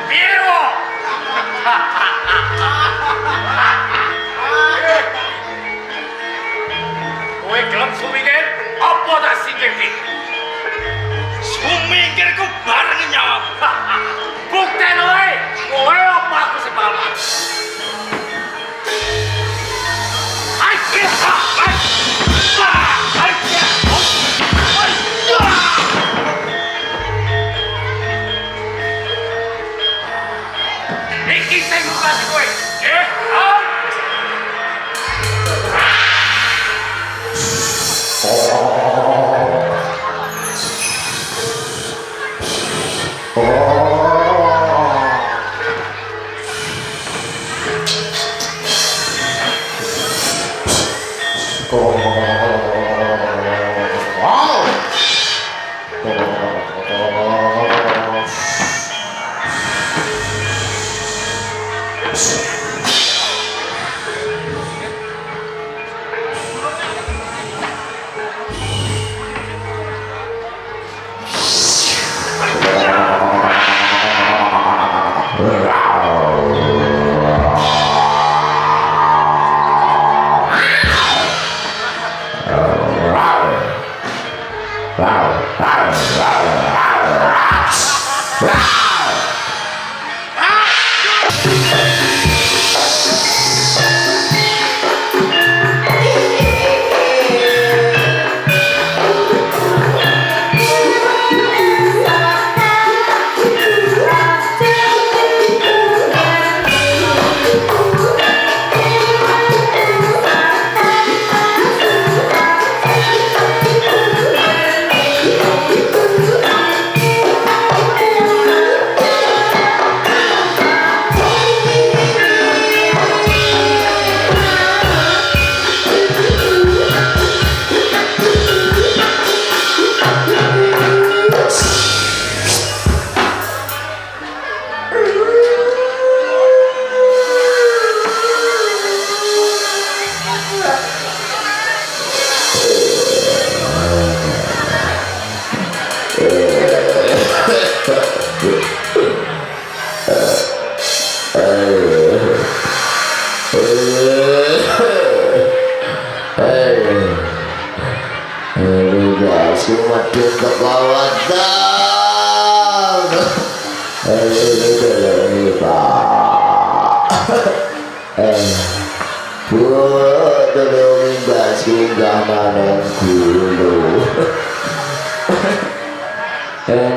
Piero! Kowe gelem sumingkir apa tak singkirke? Sumingkirku bareng nyawamu. Buktekno wae, kowe apa aku sing pahlawan? Iki sing bukan kowe.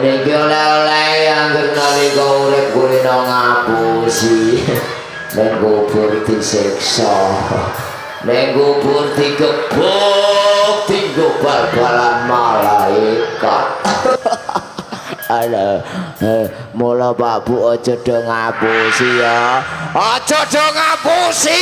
Niki oleh-oleh anggere nalika urip kulino ngapusi ning kubur disiksa ning kubur digebuk tinggo bal-balan malaikat. Ala mula Pak Bu aja do ngapusi ya, aja do ngapusi.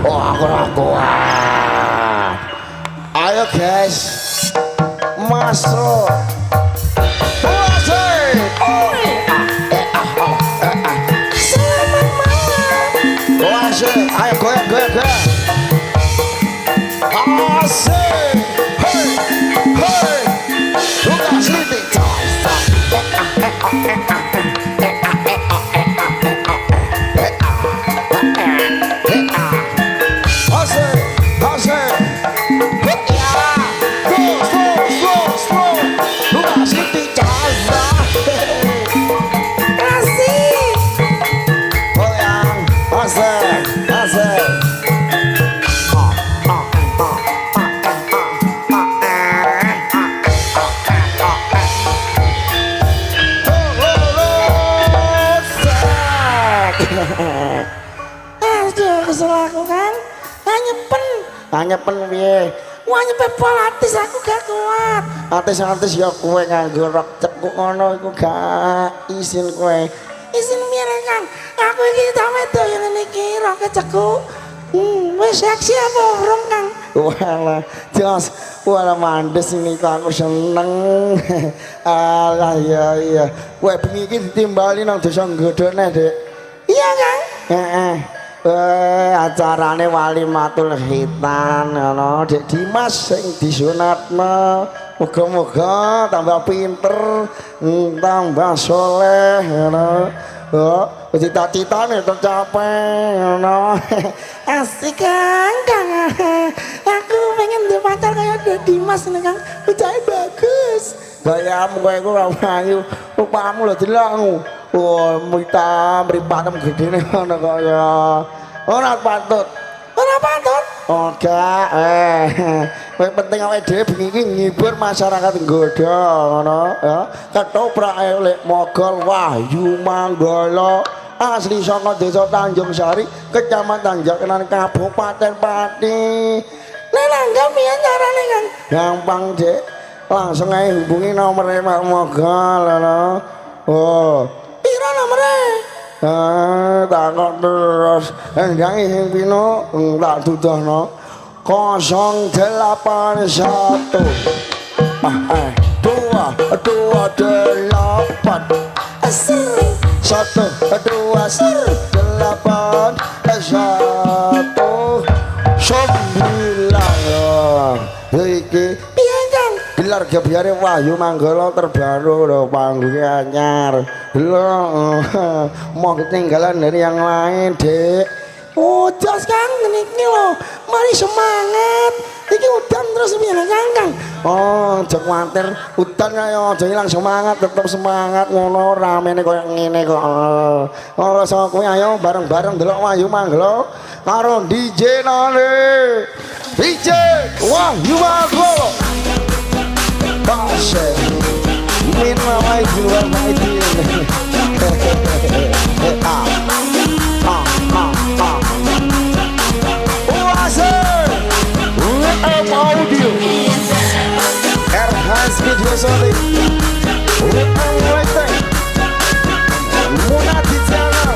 aku ora kuat. Ayo guys, masuk. Selamat malam. Asik, ayo goyang. Asik, hei, buka selidik. Asik, slow, buka selidik. Asik. Goyang, asik. Aduh, kesel aku kan. Tanyepen piye? Wah nyepet pol artis aku gak kuat. Artis ya kowe nganggo rok cekuk ngono iku gak izin kowe. Isin piye Kang? Aku iki tak wedo yang ngene iki rok cekuk. Wis seksi apa urung Kang? Walah, jos, wala mandes ini kok aku seneng. Alah iya. Kowe bengi iki ditimbali nang desa Nggodone, Dik. Iya Kang. Heeh. Acarane Walimatul Khitan ngono, Dik Dimas sing disunatno. Muga-muga tambah pinter, tambah soleh ngono. Oh, cita-citane tercapai ngono. Asik Kang. Aku pengen duwe pacar kaya Dimas ini Kang. Ucape bagus. Gayamu kowe iku ora ayu, rupamu lho delokmu. Oh, mita mripatem gedene ngono kaya. Ora patut. Oke, kowe penting awake dhewe bengi iki ngibur masyarakat Nggoda ngono ya. Ketoprake lek Mogol Wahyu Manggala asli saka Desa Tanjung Sari, Kecamatan Jakenan, Kabupaten Pati. Nanggap piye carane Kang? Gampang, Dik. Langsung ae hubungi nomere Pak Mogol ngono. Oh, Piro nomere? takut terus endang sing pino tak dudohno 081 iki Piye Kang? gelar gebyare Wahyu Manggala terbaru lho, panggungnya anyar lho. Mau ketinggalan dari yang lain, Dek. Oh, jos Kang, ngene iki lho. Mari semangat. Iki udan terus piye Kang? Oh, aja kuwatir, udan ayo aja ilang semangat, tetep semangat ngono, ramene koyo ngene kok. Ora sama kowe ayo bareng-bareng delok Wahyu Manggala karo DJ Nane. DJ Wahyu Manggala. Bashe. Min mawai jual maidin. Audio Erhans Video Solid Munadi Channel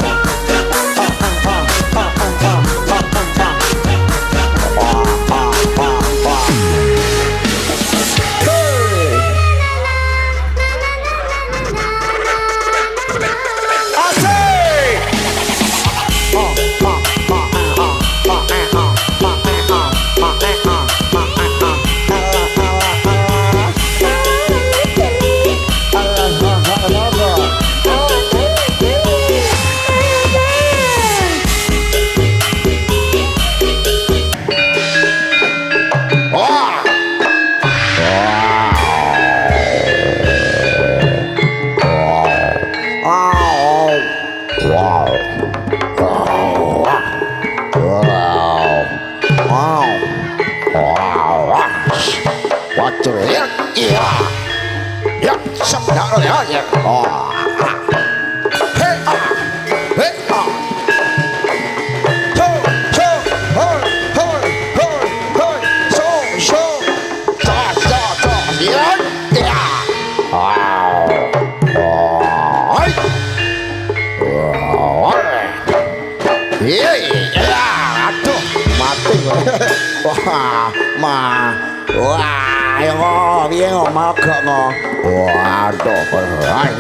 Wah, mah. Wah, ayo ngo, piye ngo mogok ngo. Waduh.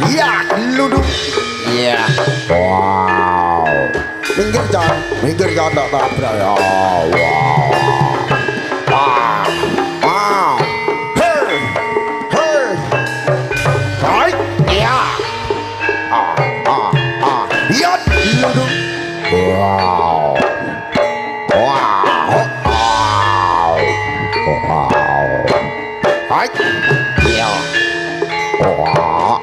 Iya, luduk. Iya. Wow. Minggir Jon tak tabrak ya. Wow. Wow. Wow. Hey. Hey. Hai. Iya. Iya, luduk. Wow. Wow. Wow. Hai. Iya. Wow.